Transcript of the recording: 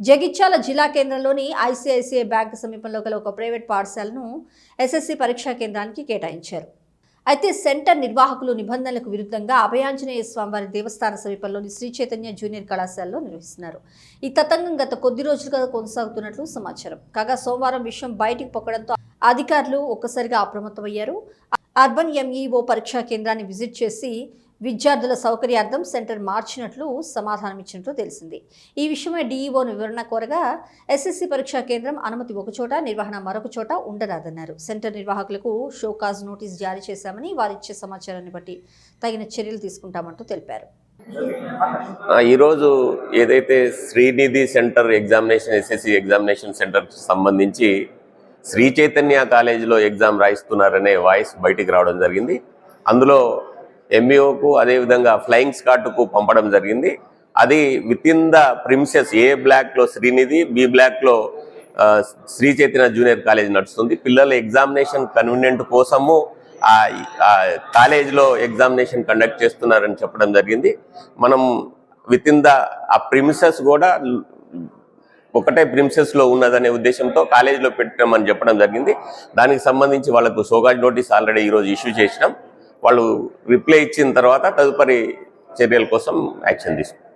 జగిత్యాల జిల్లా కేంద్రంలోని ICICI bank సమీపంలో గల ఒక ప్రైవేట్ పాఠశాలను ఎస్ఎస్సి పరీక్షా కేంద్రానికి కేటాయించారు. అయితే సెంటర్ నిర్వాహకులు నిబంధనలకు విరుద్ధంగా అభయాంజనేయ స్వామివారి దేవస్థాన సమీపంలోని శ్రీ చైతన్య జూనియర్ కళాశాలలో నిర్వహిస్తున్నారు. ఈ తతంగం గత కొద్ది రోజులుగా కొనసాగుతున్నట్లు సమాచారం. కాగా సోమవారం విషయం బయటికి పొక్కడంతో అధికారులు ఒక్కసారిగా అప్రమత్తమయ్యారు. అర్బన్ ఎంఈఓ పరీక్షా కేంద్రాన్ని విజిట్ చేసి విద్యార్థుల సౌకర్యార్థం సెంటర్ మార్చినట్లు సమాధానమిచ్చినట్లు తెలిసింది. ఈ విషయమై డీఈఓను వివరణ కోరగా ఎస్ఎస్సి పరీక్షా కేంద్రం అనుమతి ఒకచోట, నిర్వహణ మరొక చోట ఉండరాదన్నారు. సెంటర్ నిర్వాహకులకు షోకాజ్ నోటీస్ జారీ చేశామని, వారిచ్చే సమాచారాన్ని బట్టి తగిన చర్యలు తీసుకుంటామంటూ తెలిపారు. ఈరోజు ఏదైతే Srinidhi centre examination SSC examination centre సంబంధించి శ్రీ చైతన్య కాలేజీలో ఎగ్జామ్ రాయిస్తున్నారనే వాయిస్ బయటికి రావడం జరిగింది. అందులో ఎంఈఓకు అదేవిధంగా ఫ్లయింగ్ స్కాట్కు పంపడం జరిగింది. అది విత్ ఇన్ ద ప్రిమిసెస్ ఏ బ్లాక్లో శ్రీనిధి, బి బ్లాక్లో శ్రీ చైతన్య జూనియర్ కాలేజ్ నడుస్తుంది. పిల్లల ఎగ్జామినేషన్ కన్వీనియంట్ కోసము కాలేజ్లో ఎగ్జామినేషన్ కండక్ట్ చేస్తున్నారని చెప్పడం జరిగింది. మనం విత్ ఇన్ ద ఆ ప్రిమిసెస్ కూడా ఒకటే ప్రిమిసెస్లో ఉన్నదనే ఉద్దేశంతో కాలేజీలో పెట్టామని చెప్పడం జరిగింది. దానికి సంబంధించి వాళ్ళకు షోకాజ్ నోటీస్ ఆల్రెడీ ఈరోజు ఇష్యూ చేసినాం. వాళ్ళు రిప్లై ఇచ్చిన తర్వాత తదుపరి చర్యల కోసం యాక్షన్ తీసుకుంటాం.